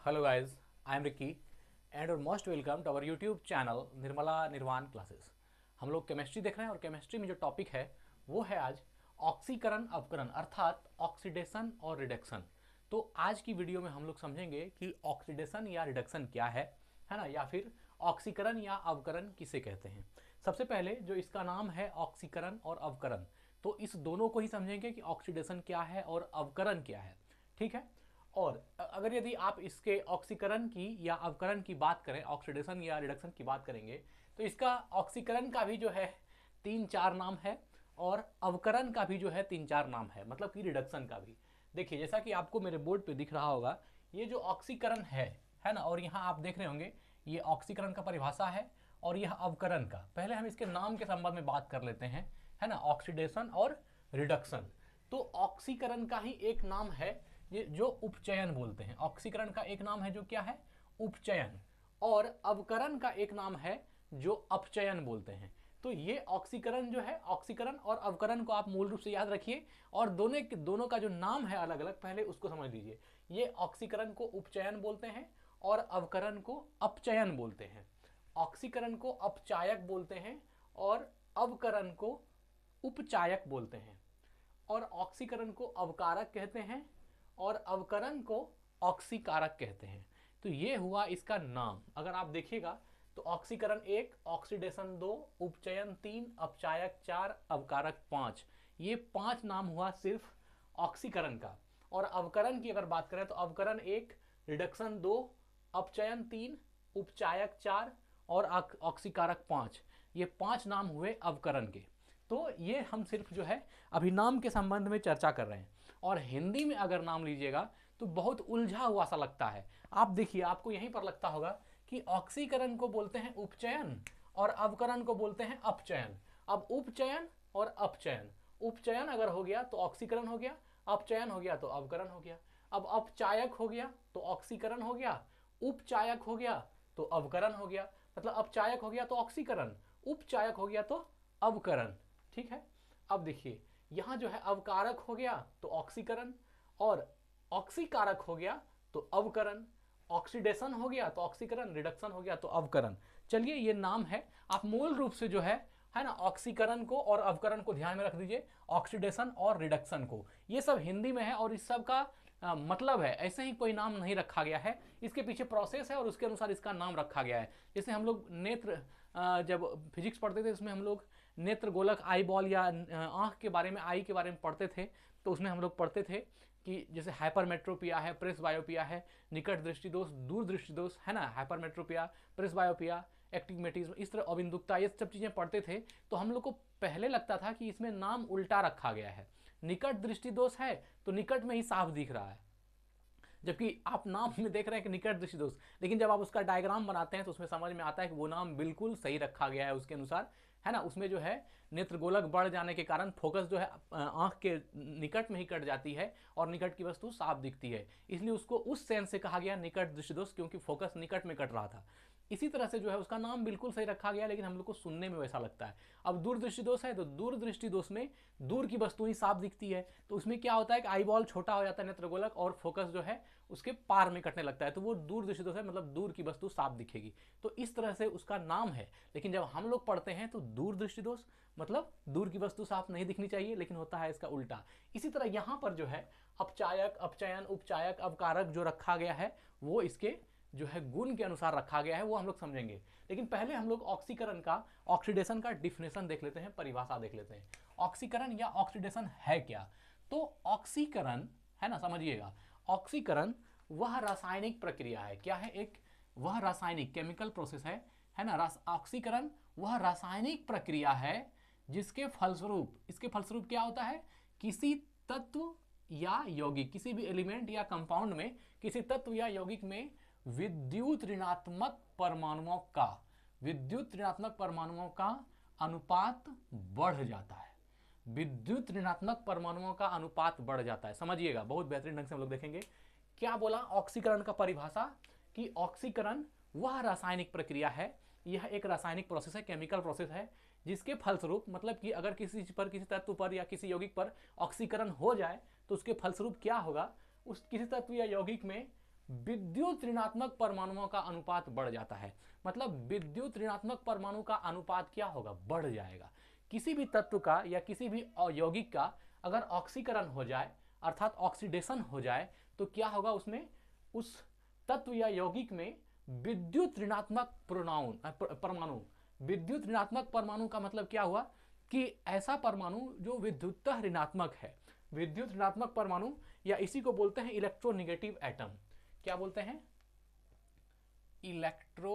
Hello guys, I am Ricky and you're most welcome to our YouTube channel Nirmala निर्वाण classes. हम लोग chemistry देख रहे हैं और केमिस्ट्री में जो टॉपिक है वो है आज ऑक्सीकरण अवकरण अर्थात ऑक्सीडेशन और रिडक्शन। तो आज की वीडियो में हम लोग समझेंगे कि ऑक्सीडेशन या रिडक्शन क्या है ना, या फिर ऑक्सीकरण या अवकरण किसे कहते हैं। सबसे पहले जो इसका नाम है ऑक्सीकरण और अवकरण, तो इस दोनों को ही समझेंगे कि ऑक्सीडेशन क्या है और अवकरण क्या है। ठीक है। और अगर यदि आप इसके ऑक्सीकरण की या अवकरण की बात करें, ऑक्सीडेशन या रिडक्शन की बात करेंगे, तो इसका ऑक्सीकरण का भी जो है 3-4 नाम है और अवकरण का भी जो है 3-4 नाम है, मतलब कि रिडक्शन का भी। देखिए जैसा कि आपको मेरे बोर्ड पे दिख रहा होगा, ये जो ऑक्सीकरण है ना, और यहाँ आप देख रहे होंगे ये ऑक्सीकरण का परिभाषा है और यह अवकरण का। पहले हम इसके नाम के संबंध में बात कर लेते हैं, है ना, ऑक्सीडेशन और रिडक्शन। तो ऑक्सीकरण का ही एक नाम है ये जो उपचयन बोलते हैं। ऑक्सीकरण का एक नाम है जो क्या है, उपचयन, और अवकरण का एक नाम है जो अपचयन बोलते हैं। तो ये ऑक्सीकरण जो है, ऑक्सीकरण और अवकरण को आप मूल रूप से याद रखिए, और दोनों का जो नाम है अलग अलग, पहले उसको समझ लीजिए। ये ऑक्सीकरण को उपचयन बोलते हैं और अवकरण को अपचयन बोलते हैं। ऑक्सीकरण को अपचायक बोलते हैं और अवकरण को उपचायक बोलते हैं, और ऑक्सीकरण को अवकारक कहते हैं और अवकरण को ऑक्सीकारक कहते हैं। तो ये हुआ इसका नाम। अगर आप देखिएगा तो ऑक्सीकरण 1, ऑक्सीडेशन 2, उपचयन 3, अपचायक 4, अवकारक 5, ये 5 नाम हुआ सिर्फ ऑक्सीकरण का। और अवकरण की अगर बात करें तो अवकरण 1, रिडक्शन 2, अपचयन 3, उपचायक 4 और ऑक्सीकारक 5, ये 5 नाम हुए अवकरण के। तो ये हम सिर्फ जो है अभी नाम के संबंध में चर्चा कर रहे हैं। और हिंदी में अगर नाम लीजिएगा तो बहुत उलझा हुआ सा लगता है। आप देखिए, आपको यहीं पर लगता होगा कि ऑक्सीकरण को बोलते हैं उपचयन और अवकरण को बोलते हैं अपचयन। अब उपचयन और अपचयन, उपचयन अगर हो गया तो ऑक्सीकरण हो गया, अपचयन हो गया तो अवकरण हो गया। अब अपचायक हो गया तो ऑक्सीकरण हो गया, उपचायक हो गया तो अवकरण हो गया। मतलब अपचायक हो गया तो ऑक्सीकरण, उपचायक हो गया तो अवकरण। ठीक है। अब देखिए यहां जो है अवकारक हो गया तो ऑक्सीकरण, और ऑक्सीकारक हो गया तो अवकरण, ऑक्सीडेशन हो गया तो ऑक्सीकरण, रिडक्शन हो गया तो अवकरण। चलिए ये नाम है, आप मूल रूप से जो है ना, ऑक्सीकरण को और अवकरण को ध्यान में रख दीजिए, ऑक्सीडेशन और रिडक्शन को। ये सब हिंदी में है और इस सब का मतलब है, ऐसे ही कोई नाम नहीं रखा गया है, इसके पीछे प्रोसेस है और उसके अनुसार इसका नाम रखा गया है। जैसे हम लोग नेत्र जब फिजिक्स पढ़ते थे उसमें हम लोग नेत्र गोलक, आई बॉल या आंख के बारे में, आई के बारे में पढ़ते थे, तो उसमें हम लोग पढ़ते थे कि जैसे हाइपरमेट्रोपिया है, प्रेसबायोपिया है, निकट दृष्टि दोष, दूर दृष्टि दोष, है ना, हाइपरमेट्रोपिया, प्रेसबायोपिया, एक्टिगमेटिज्म, इस तरह अबिंदुकता, ये सब चीज़ें पढ़ते थे। तो हम लोग को पहले लगता था कि इसमें नाम उल्टा रखा गया है, निकट दृष्टि दोष है तो निकट में ही साफ दिख रहा है, जबकि आप नाम में देख रहे हैं कि निकट दृष्टि दोष, लेकिन जब आप उसका डायग्राम बनाते हैं तो उसमें समझ में आता है कि वो नाम बिल्कुल सही रखा गया है उसके अनुसार, है ना। उसमें जो है नेत्र गोलक बढ़ जाने के कारण फोकस जो है आंख के निकट में ही कट जाती है और निकट की वस्तु साफ दिखती है, इसलिए उसको उस सेंस से कहा गया निकट दृष्टि दोष, क्योंकि फोकस निकट में कट रहा था। इसी तरह से जो है उसका नाम बिल्कुल सही रखा गया, लेकिन हम लोग को सुनने में वैसा लगता है। अब दूर दृष्टि दोष है तो दूर दृष्टि दोष में दूर की वस्तुएं साफ दिखती है, तो उसमें क्या होता है कि आई बॉल छोटा हो जाता है नेत्रगोलक और फोकस जो है उसके पार में कटने लगता है, तो वो दूर दृष्टि दोष है, मतलब दूर की वस्तु साफ दिखेगी। तो इस तरह से उसका नाम है। लेकिन जब हम लोग पढ़ते हैं तो दूर दृष्टि दोष मतलब दूर की वस्तु साफ नहीं दिखनी चाहिए, लेकिन होता है इसका उल्टा। इसी तरह यहां पर जो है अपचायक, अपचयन, उपचायक, अवकारक जो रखा गया है वो इसके जो है गुण के अनुसार रखा गया है, वो हम लोग समझेंगे। लेकिन पहले हम लोग ऑक्सीकरण का, ऑक्सीडेशन का डिफिनेशन देख लेते हैं, परिभाषा देख लेते हैं। ऑक्सीकरण या ऑक्सीडेशन है क्या? तो ऑक्सीकरण, है ना, समझिएगा, ऑक्सीकरण वह रासायनिक प्रक्रिया है। क्या है? एक वह रासायनिक केमिकल प्रोसेस है ना। ऑक्सीकरण वह रासायनिक प्रक्रिया है जिसके फलस्वरूप, इसके फलस्वरूप क्या होता है, किसी तत्व या यौगिक, किसी भी एलिमेंट या कंपाउंड में, किसी तत्व या यौगिक में विद्युत ऋणात्मक परमाणुओं का अनुपात बढ़ जाता है। विद्युत ऋणात्मक परमाणुओं का अनुपात बढ़ जाता है। समझिएगा, बहुत बेहतरीन ढंग से हम लोग देखेंगे। क्या बोला ऑक्सीकरण का परिभाषा, कि ऑक्सीकरण वह रासायनिक प्रक्रिया है, यह एक रासायनिक प्रोसेस है, केमिकल प्रोसेस है, जिसके फलस्वरूप, मतलब कि अगर किसी तत्व पर या किसी यौगिक पर ऑक्सीकरण हो जाए तो उसके फलस्वरूप क्या होगा, उस किसी तत्व या यौगिक में विद्युत ऋणात्मक परमाणुओं का अनुपात बढ़ जाता है। मतलब विद्युत ऋणात्मक परमाणु का अनुपात क्या होगा, बढ़ जाएगा। किसी भी तत्व का या किसी भी यौगिक का अगर ऑक्सीकरण हो जाए अर्थात ऑक्सीडेशन हो जाए तो क्या होगा, उसमें उस तत्व या यौगिक में विद्युत ऋणात्मक परमाणु, विद्युत ऋणात्मक परमाणु का मतलब क्या हुआ कि ऐसा परमाणु जो विद्युतः ऋणात्मक है, विद्युत ऋणात्मक परमाणु, या इसी को बोलते हैं इलेक्ट्रोनेगेटिव एटम। क्या बोलते हैं, इलेक्ट्रोनेगेटिव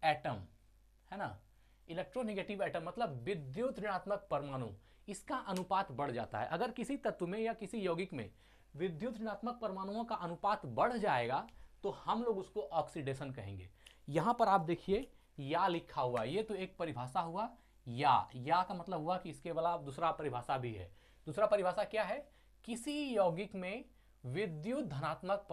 एटम, है ना। इलेक्ट्रोनेगेटिव एटम मतलब विद्युत ऋणात्मक परमाणु, इसका अनुपात बढ़ जाता है। अगर किसी तत्व में या किसी यौगिक में विद्युत ऋणात्मक परमाणुओं का अनुपात बढ़ जाएगा तो हम लोग उसको ऑक्सीडेशन कहेंगे। यहां पर आप देखिए या लिखा हुआ, ये तो एक परिभाषा हुआ, या का मतलब हुआ कि इसके अलावा दूसरा परिभाषा भी है। दूसरा परिभाषा क्या है, किसी यौगिक में विद्युत धनात्मक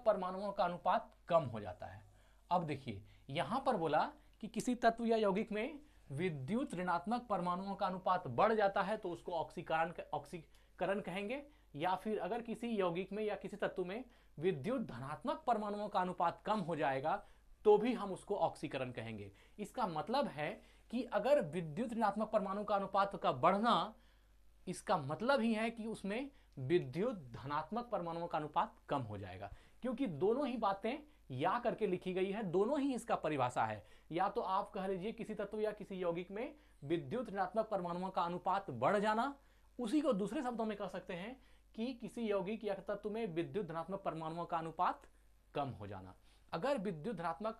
परमाणुओं का अनुपात कम हो जाता है। अब देखिए यहां पर बोला कि किसी तत्व या यौगिक में विद्युत ऋणात्मक परमाणुओं का अनुपात बढ़ जाता है तो उसको ऑक्सीकरण कहेंगे, या फिर अगर किसी यौगिक में या किसी तत्व में विद्युत धनात्मक परमाणुओं का अनुपात कम हो जाएगा तो भी हम उसको ऑक्सीकरण कहेंगे। इसका मतलब है कि अगर विद्युत ऋणात्मक परमाणु का अनुपात का बढ़ना, इसका मतलब ही है कि उसमें विद्युत धनात्मक परमाणुओं का अनुपात कम हो जाएगा। क्योंकि दोनों ही बातें या करके लिखी गई है, दोनों ही इसका परिभाषा है। या तो आप कह लीजिए किसी तत्व या किसी यौगिक में विद्युत ऋणात्मक परमाणुओं का अनुपात बढ़ जाना, उसी को दूसरे शब्दों में कह सकते हैं कि किसी यौगिक या तत्व में विद्युत धनात्मक परमाणुओं का अनुपात कम हो जाना। अगर विद्युत धनात्मक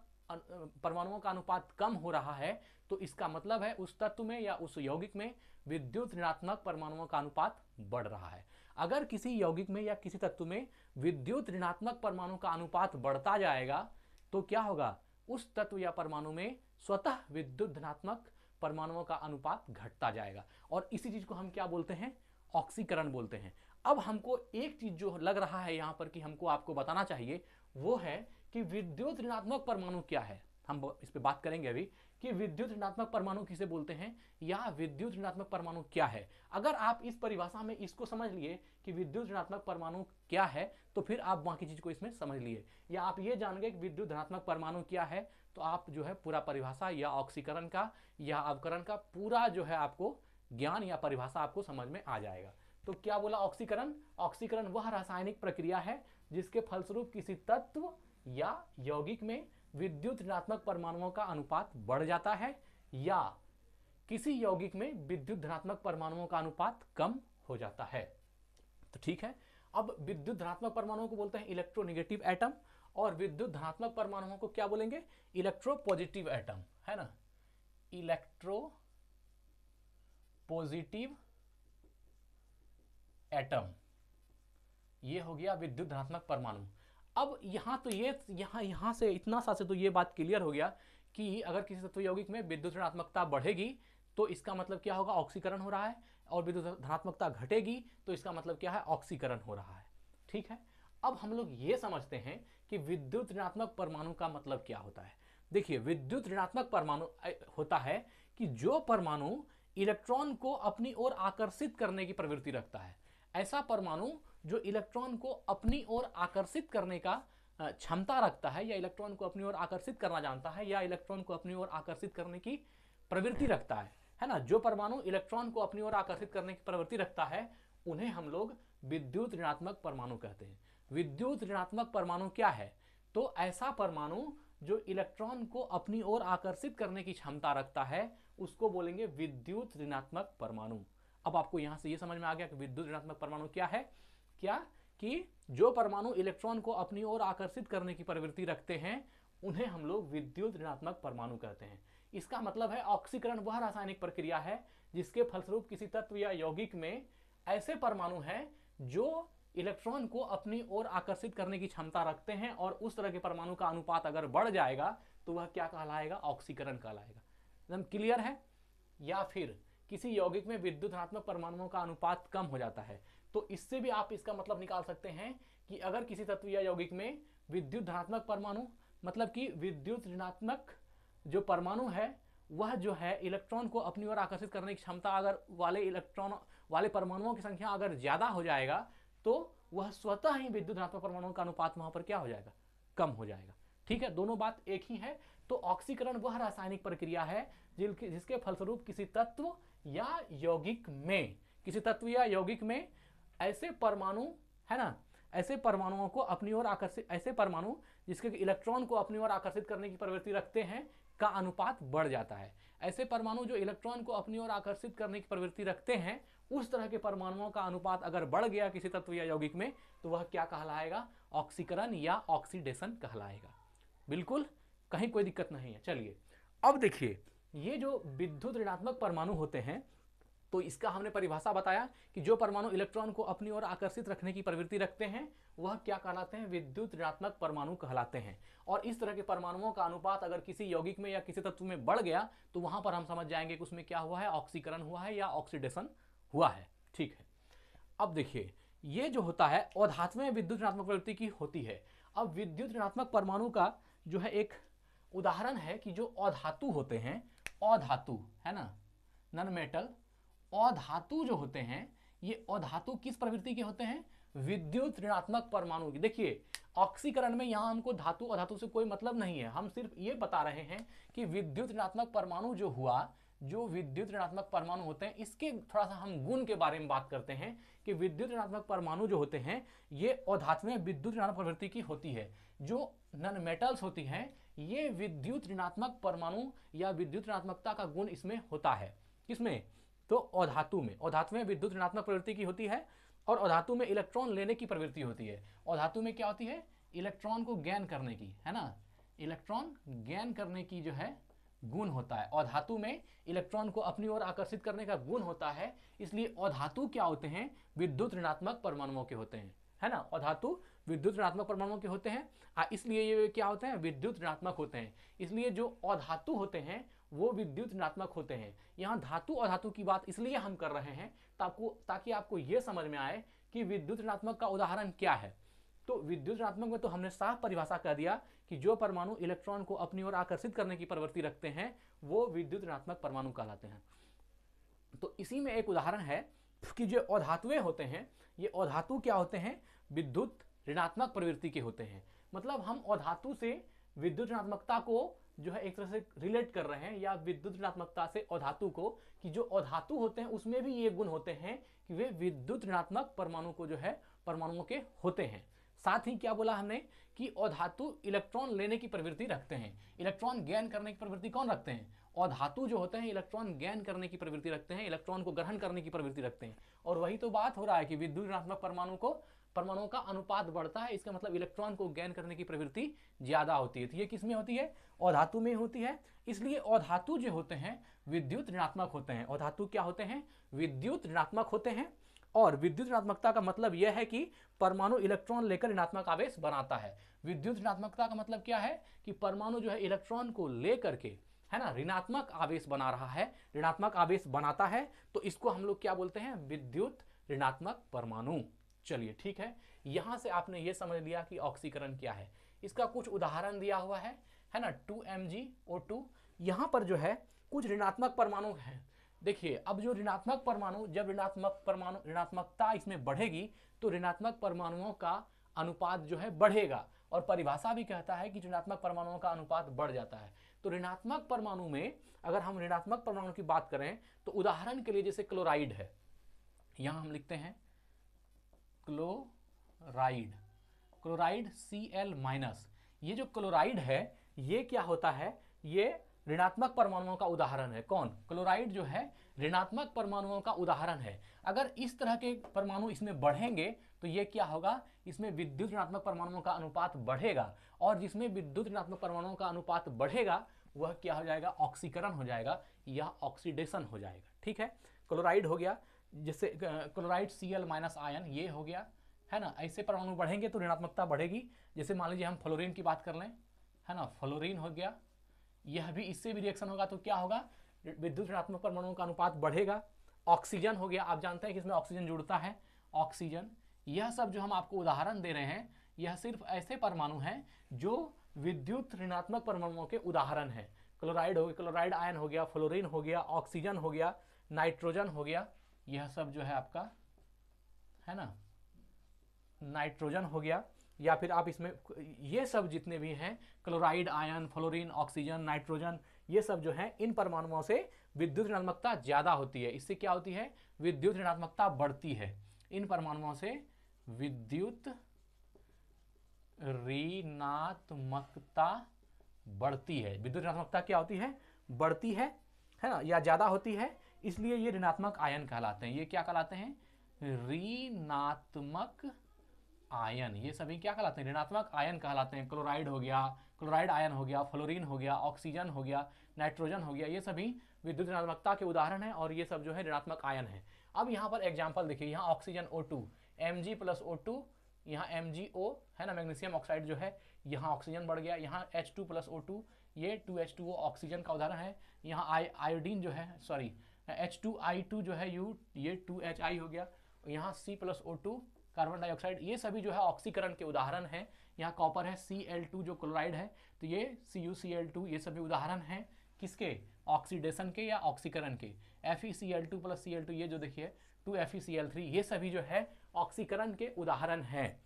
परमाणुओं का अनुपात कम हो रहा है तो इसका मतलब है उस तत्व में या उस यौगिक में विद्युत ऋणात्मक परमाणुओं का अनुपात बढ़ रहा है। अगर किसी यौगिक में या किसी तत्व में विद्युत ऋणात्मक परमाणु का अनुपात बढ़ता जाएगा तो क्या होगा, उस तत्व या परमाणु में स्वतः विद्युत धनात्मक परमाणुओं का अनुपात घटता जाएगा। और इसी चीज को हम क्या बोलते हैं, ऑक्सीकरण बोलते हैं। अब हमको एक चीज जो लग रहा है यहां पर कि हमको आपको बताना चाहिए वो है कि विद्युत ऋणात्मक परमाणु क्या है। हम इस पे बात करेंगे अभी कि विद्युत ऋणात्मक परमाणु किसे बोलते हैं या विद्युत ऋणात्मक परमाणु क्या है। अगर आप इस परिभाषा में इसको समझ लिए कि विद्युत ऋणात्मक परमाणु क्या है तो फिर आप बाकी चीज को इसमें समझ लिए, या आप ये जान गए कि विद्युत धनात्मक परमाणु क्या है तो आप जो है पूरा परिभाषा या ऑक्सीकरण का या अवकरण का पूरा जो है आपको ज्ञान या परिभाषा आपको समझ में आ जाएगा। तो क्या बोला, ऑक्सीकरण। ऑक्सीकरण वह रासायनिक प्रक्रिया है जिसके फलस्वरूप किसी तत्व या यौगिक में विद्युत ऋणात्मक परमाणुओं का अनुपात बढ़ जाता है या किसी यौगिक में विद्युत धनात्मक परमाणुओं का अनुपात कम हो जाता है। तो ठीक है, अब विद्युत धनात्मक परमाणुओं को बोलते हैं इलेक्ट्रोनेगेटिव एटम और विद्युत धनात्मक परमाणुओं को क्या बोलेंगे, इलेक्ट्रोपॉजिटिव एटम, है ना। इलेक्ट्रोपॉजिटिव एटम, ये हो गया विद्युत धनात्मक परमाणु। अब यहां से इतना सा से तो ये बात क्लियर हो गया कि अगर किसी तत्व यौगिक में विद्युत ऋणात्मकता बढ़ेगी तो इसका मतलब क्या होगा, ऑक्सीकरण हो रहा है, और विद्युत धनात्मकता घटेगी तो इसका मतलब क्या है, ऑक्सीकरण हो रहा है। ठीक है, अब हम लोग ये समझते हैं कि विद्युत ऋणात्मक परमाणु का मतलब क्या होता है। देखिए, विद्युत ऋणात्मक परमाणु होता है कि जो परमाणु इलेक्ट्रॉन को अपनी ओर आकर्षित करने की प्रवृत्ति रखता है। ऐसा परमाणु जो इलेक्ट्रॉन को अपनी ओर आकर्षित करने का क्षमता रखता है, या इलेक्ट्रॉन को अपनी ओर आकर्षित करना जानता है, या इलेक्ट्रॉन को अपनी ओर आकर्षित करने की प्रवृत्ति रखता है ना। जो परमाणु इलेक्ट्रॉन को अपनी ओर आकर्षित करने की प्रवृत्ति रखता है उन्हें हम लोग विद्युत ऋणात्मक परमाणु कहते हैं। विद्युत ऋणात्मक परमाणु क्या है, तो ऐसा परमाणु जो इलेक्ट्रॉन को अपनी ओर आकर्षित करने की क्षमता रखता है उसको बोलेंगे विद्युत ऋणात्मक परमाणु। अब आपको यहां से ये समझ में आ गया कि विद्युत ऋणात्मक परमाणु क्या है, क्या कि जो परमाणु इलेक्ट्रॉन को अपनी ओर आकर्षित करने की प्रवृत्ति रखते हैं उन्हें हम लोग विद्युत ऋणात्मक परमाणु कहते हैं। इसका मतलब है ऑक्सीकरण वह रासायनिक प्रक्रिया है जिसके फलस्वरूप किसी तत्व या यौगिक में ऐसे परमाणु हैं जो इलेक्ट्रॉन को अपनी ओर आकर्षित करने की क्षमता रखते हैं, और उस तरह के परमाणु का अनुपात अगर बढ़ जाएगा तो वह क्या कहलाएगा, ऑक्सीकरण कहलाएगा। एकदम क्लियर है। या फिर किसी यौगिक में विद्युत धनात्मक परमाणुओं का अनुपात कम हो जाता है, तो इससे भी आप इसका मतलब निकाल सकते हैं कि अगर किसी तत्व या यौगिक में विद्युत धनात्मक परमाणु मतलब कि विद्युत ऋणात्मक जो परमाणु है वह जो है इलेक्ट्रॉन को अपनी ओर आकर्षित करने की क्षमता अगर वाले परमाणुओं की संख्या अगर ज्यादा हो जाएगा तो वह स्वतः ही विद्युत ऋणात्मक परमाणुओं का अनुपात वहां पर क्या हो जाएगा, कम हो जाएगा। ठीक है, दोनों बात एक ही है। तो ऑक्सीकरण वह रासायनिक प्रक्रिया है जिसके फलस्वरूप किसी तत्व या यौगिक में ऐसे परमाणु, है ना, ऐसे परमाणुओं को अपनी ओर आकर्षित, ऐसे परमाणु जिसके इलेक्ट्रॉन को अपनी ओर आकर्षित करने की प्रवृत्ति रखते हैं का अनुपात बढ़ जाता है। ऐसे परमाणु जो इलेक्ट्रॉन को अपनी ओर आकर्षित करने की प्रवृत्ति रखते हैं, उस तरह के परमाणुओं का अनुपात अगर बढ़ गया किसी तत्व या यौगिक में, तो वह क्या कहलाएगा, ऑक्सीकरण या ऑक्सीडेशन कहलाएगा। बिल्कुल, कहीं कोई दिक्कत नहीं है। चलिए अब देखिए, ये जो विद्युत ऋणात्मक परमाणु होते हैं, तो इसका हमने परिभाषा बताया कि जो परमाणु इलेक्ट्रॉन को अपनी ओर आकर्षित रखने की प्रवृत्ति रखते हैं वह क्या कहलाते हैं, विद्युत ऋणात्मक परमाणु कहलाते हैं। और इस तरह के परमाणुओं का अनुपात अगर किसी यौगिक में या किसी तत्व में बढ़ गया तो वहां पर हम समझ जाएंगे कि उसमें क्या हुआ है, ऑक्सीकरण हुआ है या ऑक्सीडेशन हुआ है। ठीक है, अब देखिए, ये जो होता है अधातु में विद्युत ऋणात्मक प्रवृत्ति की होती है। अब विद्युत ऋणात्मक परमाणु का जो है एक उदाहरण है कि जो अधातु होते हैं, अधातु है ना, नॉन मेटल, अधातु जो होते हैं, ये अधातु किस प्रवृत्ति के होते हैं, विद्युत ऋणात्मक परमाणु की। देखिए ऑक्सीकरण में यहां हमको धातु अधातु से कोई मतलब नहीं है, हम सिर्फ ये बता रहे हैं कि विद्युत ऋणात्मक परमाणु जो हुआ, जो विद्युत ऋणात्मक परमाणु होते हैं, इसके थोड़ा सा हम गुण के बारे में बात करते हैं कि विद्युत ऋणात्मक परमाणु जो होते हैं ये अधातु में विद्युत ऋणात्मक प्रवृत्ति की होती है। जो नॉन मेटल्स होती हैं ये विद्युत ऋणात्मक परमाणु या विद्युत ऋणात्मकता का गुण इसमें होता है। किसमें, तो अधातु में विद्युत ऋणात्मक प्रवृत्ति की होती है और अधातु में इलेक्ट्रॉन लेने की प्रवृत्ति होती है। अधातु में क्या होती है, इलेक्ट्रॉन को गेन करने की, है ना, इलेक्ट्रॉन गेन करने की जो है गुण होता है। अधातु में इलेक्ट्रॉन को अपनी ओर आकर्षित करने का गुण होता है, इसलिए अधातु क्या होते हैं, विद्युत ऋणात्मक परमाणुओं के होते हैं, है ना, अधातु विद्युत ऋणात्मक परमाणुओं के होते हैं, इसलिए ये क्या होते हैं, विद्युत ऋणात्मक होते हैं। इसलिए जो अधातु होते हैं वो विद्युत ऋणात्मक होते हैं। यहाँ धातु अधातु की बात इसलिए हम कर रहे हैं ताकि आपको ये समझ में आए कि विद्युत ऋणात्मक का उदाहरण क्या है। तो विद्युत ऋणात्मक में तो हमने साफ परिभाषा कर दिया कि जो परमाणु इलेक्ट्रॉन को अपनी ओर आकर्षित करने की प्रवृत्ति रखते हैं वो विद्युत ऋणात्मक परमाणु कहलाते हैं। तो इसी में एक उदाहरण है कि जो अधातुएं होते हैं, ये अधातु क्या होते हैं, विद्युत ऋणात्मक प्रवृत्ति के होते हैं। मतलब हम अधातु से विद्युत ऋणात्मकता को जो है एक तरह से रिलेट कर रहे हैं, या विद्युत ऋणात्मकता से अधातु को, कि जो अधातु होते हैं उसमें भी ये गुण होते हैं कि वे विद्युत ऋणात्मक परमाणु को जो है परमाणुओं के होते हैं। साथ ही क्या बोला हमने कि अधातु इलेक्ट्रॉन लेने की प्रवृत्ति रखते हैं, इलेक्ट्रॉन गेन करने की प्रवृत्ति कौन रखते हैं, अधातु जो होते हैं इलेक्ट्रॉन गेन करने की प्रवृत्ति रखते हैं, इलेक्ट्रॉन को ग्रहण करने की प्रवृत्ति रखते हैं। और वही तो बात हो रहा है कि विद्युत ऋणात्मक परमाणुओं का अनुपात बढ़ता है, इसका मतलब इलेक्ट्रॉन को गेन करने की प्रवृत्ति ज्यादा होती है। तो ये किसमें होती है, अधातु में होती है। इसलिए अधातु जो होते हैं विद्युत ऋणात्मक होते हैं। अधातु क्या होते हैं, विद्युत ऋणात्मक होते हैं। और विद्युत ऋणात्मकता का मतलब यह है कि परमाणु इलेक्ट्रॉन लेकर ऋणात्मक आवेश बनाता है। विद्युत ऋणात्मकता का मतलब क्या है कि परमाणु जो है इलेक्ट्रॉन को लेकर के, है ना, ऋणात्मक आवेश बना रहा है, ऋणात्मक आवेश बनाता है, तो इसको हम लोग क्या बोलते हैं, विद्युत ऋणात्मक परमाणु। चलिए ठीक है, यहां से आपने ये समझ लिया कि ऑक्सीकरण क्या है। इसका कुछ उदाहरण दिया हुआ है ना, 2MgO2। यहां पर जो है कुछ ऋणात्मक परमाणु है। देखिए अब जो ऋणात्मक परमाणु, जब ऋणात्मकता इसमें बढ़ेगी तो ऋणात्मक परमाणुओं का अनुपात जो है बढ़ेगा। और परिभाषा भी कहता है कि ऋणात्मक परमाणुओं का अनुपात बढ़ जाता है। तो ऋणात्मक परमाणु में अगर हम ऋणात्मक परमाणु की बात करें तो उदाहरण के लिए जैसे क्लोराइड है, यहां हम लिखते हैं क्लोराइड Cl-। ये जो क्लोराइड है ये क्या होता है, ये ऋणात्मक परमाणुओं का उदाहरण है। कौन, क्लोराइड जो है ऋणात्मक परमाणुओं का उदाहरण है। अगर इस तरह के परमाणु इसमें बढ़ेंगे तो ये क्या होगा, इसमें विद्युत ऋणात्मक परमाणुओं का अनुपात बढ़ेगा। और जिसमें विद्युत ऋणात्मक परमाणुओं का अनुपात बढ़ेगा वह क्या हो जाएगा, ऑक्सीकरण हो जाएगा या ऑक्सीडेशन हो जाएगा। ठीक है, क्लोराइड हो गया, जैसे क्लोराइड Cl- आयन ये हो गया, है ना। ऐसे परमाणु बढ़ेंगे तो ऋणात्मकता बढ़ेगी। जैसे मान लीजिए हम फ्लोरीन की बात कर लें, है ना, फ्लोरीन हो गया, यह भी इससे भी रिएक्शन होगा तो क्या होगा, विद्युत ऋणात्मक परमाणुओं का अनुपात बढ़ेगा। ऑक्सीजन हो गया, आप जानते हैं कि इसमें ऑक्सीजन जुड़ता है, ऑक्सीजन। यह सब जो हम आपको उदाहरण दे रहे हैं यह सिर्फ ऐसे परमाणु हैं जो विद्युत ऋणात्मक परमाणुओं के उदाहरण हैं। क्लोराइड हो गया, क्लोराइड आयन हो गया, फ्लोरीन हो गया, ऑक्सीजन हो गया, नाइट्रोजन हो गया, यह सब जो है आपका, है ना, नाइट्रोजन हो गया, या फिर आप इसमें ये सब जितने भी हैं chloride ion, fluorine, oxygen, nitrogen, ये सब जो है इन परमाणुओं से विद्युत ऋणात्मकता ज्यादा होती है। इससे क्या होती है, विद्युत ऋणात्मकता बढ़ती है। इन परमाणुओं से विद्युत ऋणात्मकता बढ़ती है। विद्युत ऋणात्मकता क्या होती है, बढ़ती है ना, या ज्यादा होती है, इसलिए ये ऋणात्मक आयन कहलाते हैं। ये क्या कहलाते हैं, ऋणात्मक आयन। ये सभी क्या कहलाते हैं, ऋणात्मक आयन कहलाते हैं। क्लोराइड हो गया, क्लोराइड आयन हो गया, फ्लोरीन हो गया, ऑक्सीजन हो गया, नाइट्रोजन हो गया, ये सभी विद्युत ऋणात्मकता के उदाहरण हैं और ये सब जो है ऋणात्मक आयन है। अब यहाँ पर एग्जाम्पल देखिए, यहाँ ऑक्सीजन O2 Mg+O2, यहाँ MgO है ना, मैग्नीशियम ऑक्साइड जो है, यहाँ ऑक्सीजन बढ़ गया, यहाँ H2+O2, ये 2H2O ऑक्सीजन का उदाहरण है। यहाँ आयोडीन जो है, सॉरी H2I2 जो है ये 2HI हो गया, यहाँ C+O2 कार्बन डाइऑक्साइड, ये सभी जो है ऑक्सीकरण के उदाहरण हैं। यहाँ कॉपर है, Cl2 जो क्लोराइड है, तो ये CuCl2, ये सभी उदाहरण हैं किसके, ऑक्सीडेशन के या ऑक्सीकरण के। FeCl2+Cl2, ये जो देखिए 2FeCl3, ये सभी जो है ऑक्सीकरण के उदाहरण हैं।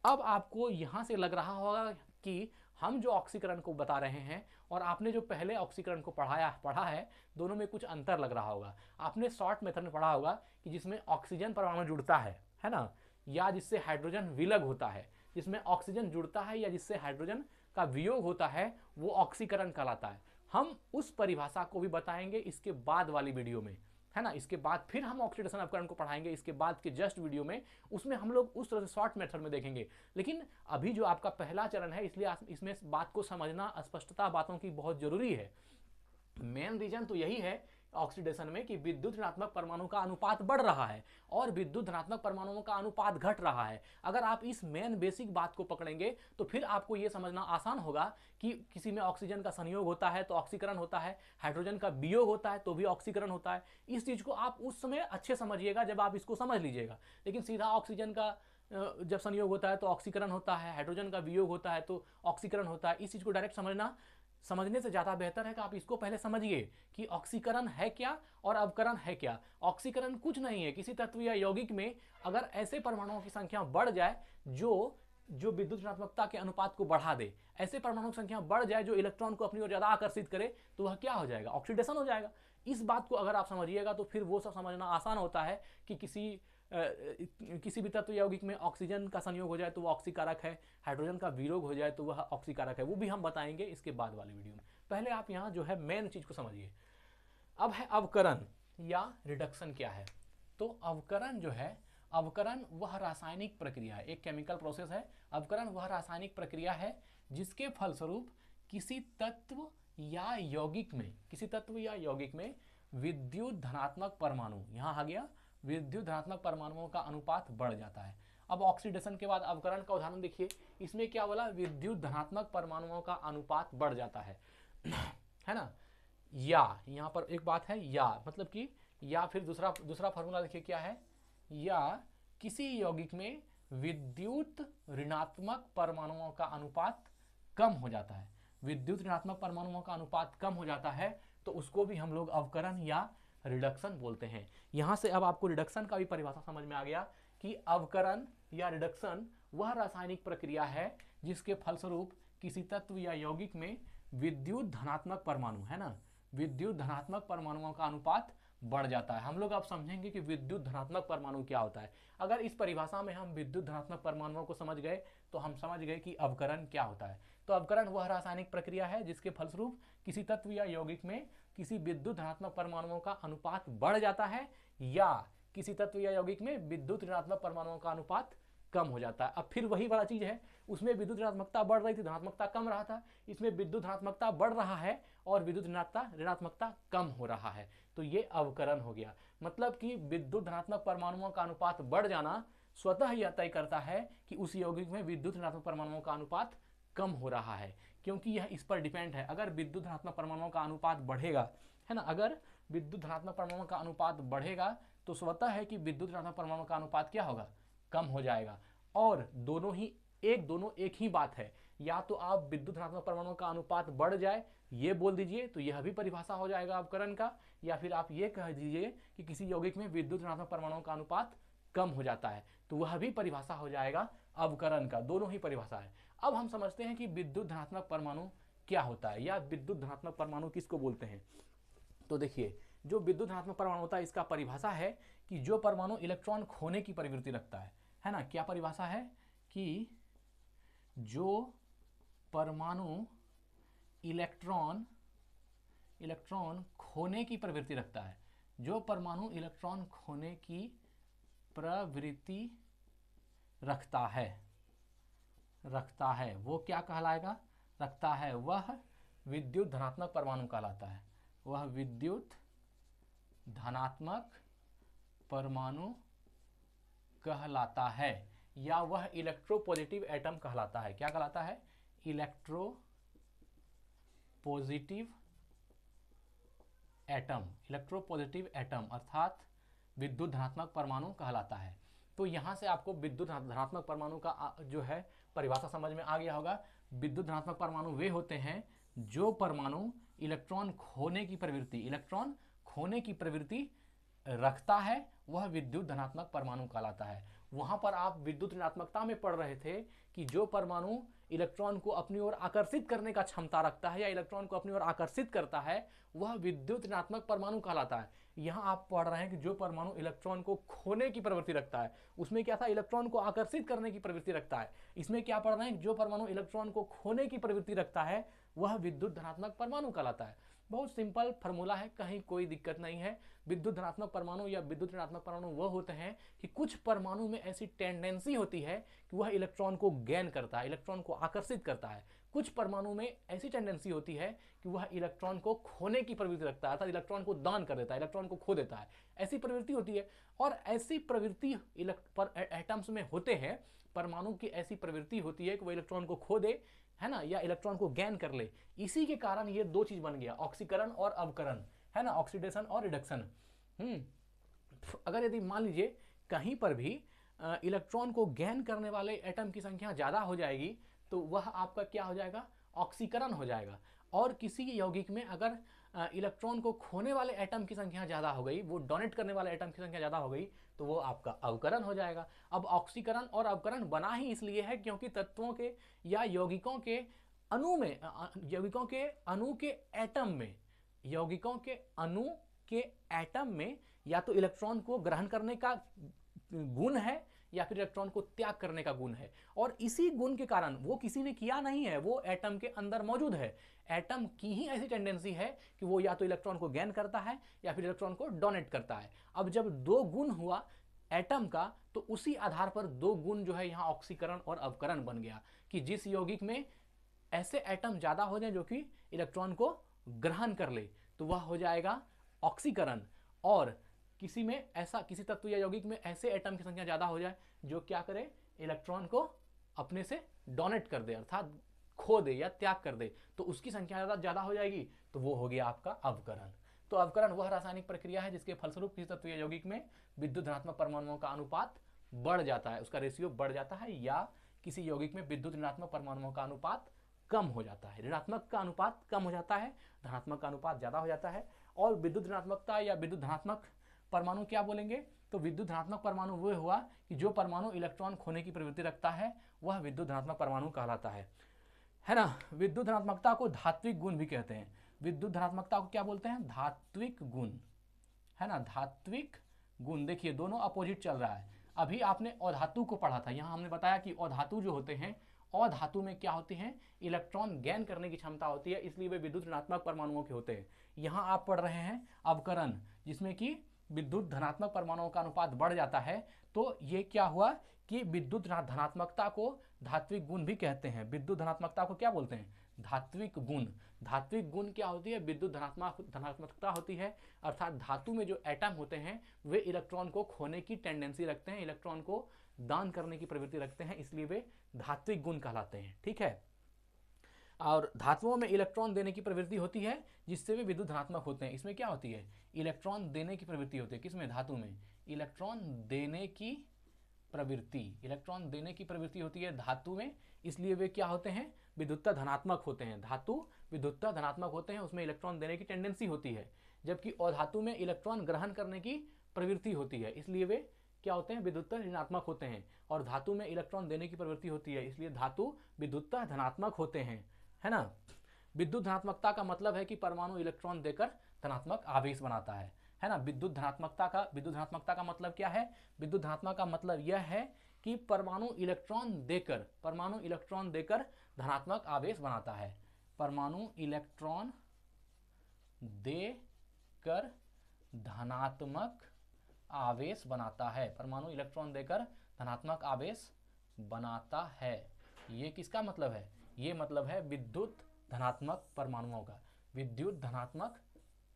अब आपको यहाँ से लग रहा होगा कि हम जो ऑक्सीकरण को बता रहे हैं और आपने जो पहले ऑक्सीकरण को पढ़ा है, दोनों में कुछ अंतर लग रहा होगा। आपने शॉर्ट मेथड में पढ़ा होगा कि जिसमें ऑक्सीजन परमाणु जुड़ता है ना, या जिससे हाइड्रोजन विलग होता है, जिसमें ऑक्सीजन जुड़ता है या जिससे हाइड्रोजन का वियोग होता है, वो ऑक्सीकरण कहलाता है। हम उस परिभाषा को भी बताएंगे इसके बाद वाली वीडियो में, है ना। इसके बाद फिर हम ऑक्सीडेशन अपकरण को पढ़ाएंगे, इसके बाद के जस्ट वीडियो में, उसमें हम लोग उस तरह से शॉर्ट मेथड में देखेंगे। लेकिन अभी जो आपका पहला चरण है, इसलिए इसमें बात को समझना, स्पष्टता बातों की बहुत जरूरी है। मेन रीजन तो यही है ऑक्सीडेशन में कि विद्युत ऋणात्मक परमाणु का अनुपात बढ़ रहा है और विद्युत धनात्मक परमाणुओं का अनुपात घट रहा है। अगर आप इस मेन बेसिक बात को पकड़ेंगे तो फिर आपको यह समझना आसान होगा कि किसी में ऑक्सीजन का संयोग होता है तो ऑक्सीकरण होता है, हाइड्रोजन का वियोग होता है तो भी ऑक्सीकरण होता है। इस चीज को आप उस समय अच्छे समझिएगा जब आप इसको समझ लीजिएगा। लेकिन सीधा ऑक्सीजन का जब संयोग होता है तो ऑक्सीकरण होता है, हाइड्रोजन का वियोग होता है तो ऑक्सीकरण होता है, इस चीज को डायरेक्ट समझने से ज़्यादा बेहतर है कि आप इसको पहले समझिए कि ऑक्सीकरण है क्या और अवकरण है क्या। ऑक्सीकरण कुछ नहीं है, किसी तत्व या यौगिक में अगर ऐसे परमाणुओं की संख्या बढ़ जाए जो विद्युत ऋणात्मकता के अनुपात को बढ़ा दे, ऐसे परमाणुओं की संख्या बढ़ जाए जो इलेक्ट्रॉन को अपनी ओर ज़्यादा आकर्षित करे, तो वह क्या हो जाएगा, ऑक्सीडेशन हो जाएगा। इस बात को अगर आप समझिएगा तो फिर वो सब समझना आसान होता है कि किसी भी तत्व यौगिक में ऑक्सीजन का संयोग हो जाए तो वह ऑक्सीकारक है, हाइड्रोजन का वियोग हो जाए तो वह ऑक्सीकारक है। वो भी हम बताएंगे इसके बाद वाली वीडियो में। पहले आप यहाँ जो है मेन चीज को समझिए। अब है अवकरण या रिडक्शन क्या है। तो अवकरण जो है, अवकरण वह रासायनिक प्रक्रिया है, एक केमिकल प्रोसेस है। अवकरण वह रासायनिक प्रक्रिया है जिसके फलस्वरूप किसी तत्व या यौगिक में विद्युत धनात्मक परमाणु, यहाँ आ गया, विद्युत धनात्मक परमाणुओं का अनुपात बढ़ जाता है। अब ऑक्सीडेशन के बाद अवकरण का उदाहरण देखिए, इसमें क्या बोला, विद्युत धनात्मक परमाणुओं का अनुपात बढ़ जाता है है ना। या यहाँ पर एक बात है, या मतलब कि, या फिर दूसरा फार्मूला देखिए क्या है, या किसी यौगिक में विद्युत ऋणात्मक परमाणुओं का अनुपात कम हो जाता है। विद्युत ऋणात्मक परमाणुओं का अनुपात कम हो जाता है तो उसको भी हम लोग अवकरण या रिडक्शन बोलते हैं। यहां से अब आपको रिडक्शन का भी परिभाषा समझ में आ गया कि अवकरण या रिडक्शन वह रासायनिक प्रक्रिया है जिसके फलस्वरूप किसी तत्व या यौगिक में विद्युत धनात्मक परमाणु, है ना, विद्युत धनात्मक परमाणुओं का अनुपात बढ़ जाता है। हम लोग अब समझेंगे कि विद्युत धनात्मक परमाणु क्या होता है। अगर इस परिभाषा में हम विद्युत धनात्मक परमाणुओं को समझ गए तो हम समझ गए कि अवकरण क्या होता है। तो अवकरण वह रासायनिक प्रक्रिया है जिसके फलस्वरूप किसी तत्व या यौगिक में किसी विद्युत धनात्मक परमाणुओं का अनुपात बढ़ जाता है, या किसी तत्व या यौगिक में विद्युत ऋणात्मक परमाणुओं का अनुपात कम हो जाता है। अब फिर वही वाला चीज है, उसमें विद्युत ऋणात्मकता बढ़ रही थी, धनात्मकता कम रहा था, इसमें विद्युत धनात्मकता बढ़ रहा है और विद्युत ऋणात्मकता कम हो रहा है, तो ये अवकरण हो गया। मतलब कि विद्युत धनात्मक परमाणुओं का अनुपात बढ़ जाना स्वतः यह तय करता है कि उस यौगिक में विद्युत ऋणात्मक परमाणुओं का अनुपात कम हो रहा है, क्योंकि यह इस पर डिपेंड है। अगर विद्युत धनात्मक परमाणुओं का अनुपात बढ़ेगा, है ना, अगर विद्युत धनात्मक परमाणुओं का अनुपात बढ़ेगा तो स्वतः है कि विद्युत ऋणात्मक परमाणुओं का अनुपात क्या होगा, कम हो जाएगा। और दोनों एक ही बात है, या तो आप विद्युत धनात्मक परमाणुओं का अनुपात बढ़ जाए ये बोल दीजिए, तो यह भी परिभाषा हो जाएगा अवकरण का, या फिर आप ये कह दीजिए कि किसी यौगिक में विद्युत धनात्मक परमाणुओं का अनुपात कम हो जाता है, तो वह भी परिभाषा हो जाएगा अवकरण का। दोनों ही परिभाषा है। अब हम समझते हैं कि विद्युत धनात्मक परमाणु क्या होता है या विद्युत धनात्मक परमाणु किसको बोलते हैं। तो देखिए, जो विद्युत धनात्मक परमाणु होता है इसका परिभाषा है कि जो परमाणु इलेक्ट्रॉन खोने की प्रवृत्ति रखता है ना। क्या परिभाषा है कि जो परमाणु इलेक्ट्रॉन खोने की प्रवृत्ति रखता है, जो परमाणु इलेक्ट्रॉन खोने की प्रवृत्ति रखता है वो क्या कहलाएगा, रखता है, वह विद्युत धनात्मक परमाणु कहलाता है। वह विद्युत धनात्मक परमाणु कहलाता है, या वह इलेक्ट्रोपॉजिटिव एटम कहलाता है। क्या कहलाता है, इलेक्ट्रोपॉजिटिव एटम अर्थात विद्युत धनात्मक परमाणु कहलाता है। तो यहां से आपको विद्युत धनात्मक परमाणु का जो है परिभाषा समझ में आ गया होगा। विद्युत धनात्मक परमाणु वे होते हैं जो परमाणु इलेक्ट्रॉन खोने की प्रवृत्ति रखता है, वह विद्युत धनात्मक परमाणु कहलाता है। वहां पर आप विद्युत ऋणात्मकता में पढ़ रहे थे कि जो परमाणु इलेक्ट्रॉन को अपनी ओर आकर्षित करने का क्षमता रखता है या इलेक्ट्रॉन को अपनी ओर आकर्षित करता है, वह विद्युत ऋणात्मक परमाणु कहलाता है। यहां आप पढ़ रहे हैं कि जो परमाणु इलेक्ट्रॉन को खोने की प्रवृत्ति रखता है, उसमें क्या था, इलेक्ट्रॉन को आकर्षित करने की प्रवृत्ति रखता है। इसमें क्या पढ़ रहे हैं, जो परमाणु इलेक्ट्रॉन को खोने की प्रवृत्ति रखता है वह विद्युत धनात्मक परमाणु कहलाता है। बहुत सिंपल फॉर्मूला है, कहीं कोई दिक्कत नहीं है। विद्युत धनात्मक परमाणु या विद्युत ऋणात्मक परमाणु वह होते हैं कि कुछ परमाणु में ऐसी टेंडेंसी होती है कि वह इलेक्ट्रॉन को गेन करता है, इलेक्ट्रॉन को आकर्षित करता है। कुछ परमाणु में ऐसी टेंडेंसी होती है कि वह इलेक्ट्रॉन को खोने की प्रवृत्ति रखता है, अर्थात इलेक्ट्रॉन को दान कर देता है, इलेक्ट्रॉन को खो देता है। ऐसी प्रवृत्ति होती है, और ऐसी प्रवृत्ति एटम्स में होते हैं, परमाणु की ऐसी प्रवृत्ति होती है कि वह इलेक्ट्रॉन को खो दे, है ना, या इलेक्ट्रॉन को गेन कर ले। इसी के कारण ये दो चीज बन गया, ऑक्सीकरण और अवकरण, है ना, ऑक्सीडेशन और रिडक्शन। अगर यदि मान लीजिए कहीं पर भी इलेक्ट्रॉन को गेन करने वाले एटम की संख्या ज्यादा हो जाएगी, तो वह आपका क्या हो जाएगा, ऑक्सीकरण हो जाएगा। और किसी यौगिक में अगर इलेक्ट्रॉन को खोने वाले एटम की संख्या ज्यादा हो गई, वो डोनेट करने वाले एटम की संख्या ज्यादा हो गई, तो वो आपका अवकरण हो जाएगा। अब ऑक्सीकरण और अवकरण बना ही इसलिए है क्योंकि तत्वों के या यौगिकों के अणु में, यौगिकों के अणु के एटम में या तो इलेक्ट्रॉन को ग्रहण करने का गुण है या फिर इलेक्ट्रॉन को त्याग करने का गुण है। और इसी गुण के कारण, वो किसी ने किया नहीं है, वो एटम के अंदर मौजूद है। एटम की ही ऐसी टेंडेंसी है कि वो या तो इलेक्ट्रॉन को गेन करता है या फिर इलेक्ट्रॉन को डोनेट करता है। अब जब दो गुण हुआ एटम का, तो उसी आधार पर दो गुण जो है यहाँ ऑक्सीकरण और अवकरण बन गया कि जिस यौगिक में ऐसे एटम ज्यादा हो जाए जो कि इलेक्ट्रॉन को ग्रहण कर ले, तो वह हो जाएगा ऑक्सीकरण। और किसी में ऐसा, किसी तत्व या यौगिक में ऐसे एटम की संख्या ज्यादा हो जाए जो क्या करे, इलेक्ट्रॉन को अपने से डोनेट कर दे, अर्थात खो दे या त्याग कर दे, तो उसकी संख्या ज्यादा हो जाएगी, तो वो हो गया आपका अवकरण। तो अवकरण वह रासायनिक प्रक्रिया है जिसके फलस्वरूप किसी तत्व या यौगिक में विद्युत धनात्मक परमाणुओं का अनुपात बढ़ जाता है, उसका रेशियो बढ़ जाता है, या किसी यौगिक में विद्युत ऋणात्मक परमाणुओं का अनुपात कम हो जाता है। ऋणात्मक का अनुपात कम हो जाता है, धनात्मक का अनुपात ज्यादा हो जाता है। और विद्युत ऋणात्मकता या विद्युत धनात्मक परमाणु क्या बोलेंगे, तो विद्युत धनात्मक परमाणु वह हुआ कि जो परमाणु इलेक्ट्रॉन खोने की प्रवृत्ति रखता है, वह विद्युत धनात्मक परमाणु कहलाता है ना। विद्युत धनात्मकता को धात्विक गुण भी कहते हैं। विद्युत धनात्मकता को क्या बोलते हैं, धात्विक गुण, है ना, धात्विक गुण। देखिए दोनों अपोजिट चल रहा है। अभी आपने अधातु को पढ़ा था, यहां हमने बताया कि अधातु जो होते हैं, अधातु में क्या होती है, इलेक्ट्रॉन गेन करने की क्षमता होती है, इसलिए वे विद्युत ऋणात्मक परमाणुओं के होते हैं। यहां आप पढ़ रहे हैं अवकरण, जिसमें कि विद्युत धनात्मक परमाणुओं का अनुपात बढ़ जाता है। तो ये क्या हुआ कि विद्युत धनात्मकता को धात्विक गुण भी कहते हैं। विद्युत धनात्मकता को क्या बोलते हैं, धात्विक गुण। धात्विक गुण क्या होती है, विद्युत धनात्मकता होती है, अर्थात धातु में जो एटम होते हैं वे इलेक्ट्रॉन को खोने की टेंडेंसी रखते हैं, इलेक्ट्रॉन को दान करने की प्रवृत्ति रखते हैं, इसलिए वे धात्विक गुण कहलाते हैं। ठीक है। और धातुओं में इलेक्ट्रॉन देने की प्रवृत्ति होती है जिससे वे विद्युत धनात्मक होते हैं। इसमें क्या होती है, इलेक्ट्रॉन देने की प्रवृत्ति होती है, किसमें, धातु में। इलेक्ट्रॉन देने की प्रवृत्ति, इलेक्ट्रॉन देने की प्रवृत्ति होती है धातु में, इसलिए वे क्या होते हैं, विद्युतता धनात्मक होते हैं। धातु विद्युतता धनात्मक होते हैं, उसमें इलेक्ट्रॉन देने की टेंडेंसी होती है, जबकि अधातु में इलेक्ट्रॉन ग्रहण करने की प्रवृत्ति होती है, इसलिए वे क्या होते हैं, विद्युतता ऋणात्मक होते हैं। और धातु में इलेक्ट्रॉन देने की प्रवृत्ति होती है, इसलिए धातु विद्युतता धनात्मक होते हैं, है ना। विद्युत धनात्मकता का मतलब है कि परमाणु इलेक्ट्रॉन देकर धनात्मक आवेश बनाता है ना। विद्युत धनात्मकता का मतलब क्या है, विद्युत धनात्मक का मतलब यह है कि परमाणु इलेक्ट्रॉन देकर धनात्मक आवेश बनाता है। परमाणु इलेक्ट्रॉन देकर धनात्मक आवेश बनाता है, परमाणु इलेक्ट्रॉन देकर धनात्मक आवेश बनाता है। ये किसका मतलब है, ये मतलब है विद्युत धनात्मक परमाणुओं का, विद्युत धनात्मक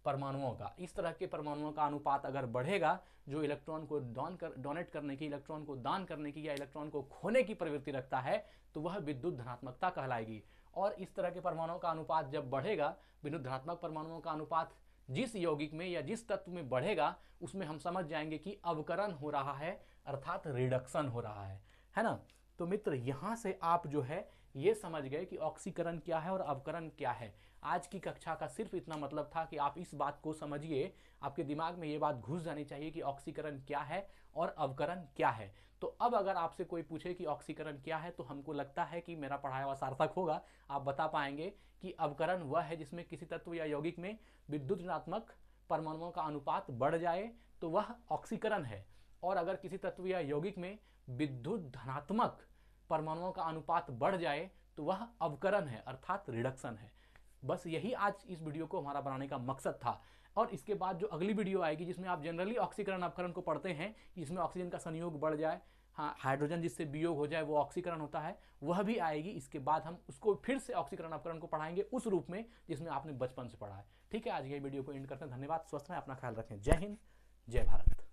परमाणुओं का। इस तरह के परमाणुओं का अनुपात अगर बढ़ेगा, जो इलेक्ट्रॉन को डोनेट करने की, इलेक्ट्रॉन को दान करने की या इलेक्ट्रॉन को खोने की प्रवृत्ति रखता है, तो वह विद्युत धनात्मकता कहलाएगी। और इस तरह के परमाणुओं का अनुपात जब बढ़ेगा, विद्युत धनात्मक परमाणुओं का अनुपात जिस यौगिक में या जिस तत्व में बढ़ेगा, उसमें हम समझ जाएंगे कि अवकरण हो रहा है, अर्थात रिडक्शन हो रहा है ना। तो मित्र, यहाँ से आप जो है ये समझ गए कि ऑक्सीकरण क्या है और अवकरण क्या है। आज की कक्षा का सिर्फ इतना मतलब था कि आप इस बात को समझिए, आपके दिमाग में ये बात घुस जानी चाहिए कि ऑक्सीकरण क्या है और अवकरण क्या है। तो अब अगर आपसे कोई पूछे कि ऑक्सीकरण क्या है, तो हमको लगता है कि मेरा पढ़ाया हुआ सार्थक होगा। आप बता पाएंगे कि अवकरण वह है जिसमें किसी तत्व या यौगिक में विद्युत ऋणात्मक परमाणुओं का अनुपात बढ़ जाए, तो वह ऑक्सीकरण है। और अगर किसी तत्व या यौगिक में विद्युत धनात्मक परमाणुओं का अनुपात बढ़ जाए, तो वह अवकरण है, अर्थात रिडक्शन है। बस यही आज इस वीडियो को हमारा बनाने का मकसद था। और इसके बाद जो अगली वीडियो आएगी, जिसमें आप जनरली ऑक्सीकरण अवकरण को पढ़ते हैं, जिसमें ऑक्सीजन का संयोग बढ़ जाए, हाँ, हाइड्रोजन जिससे वियोग हो जाए, वो ऑक्सीकरण होता है, वह भी आएगी। इसके बाद हम उसको फिर से ऑक्सीकरण अवकरण को पढ़ाएंगे उस रूप में जिसमें आपने बचपन से पढ़ा है। ठीक है, आज ये वीडियो को एंड करते हैं। धन्यवाद, स्वस्थ रहें, अपना ख्याल रखें। जय हिंद, जय भारत।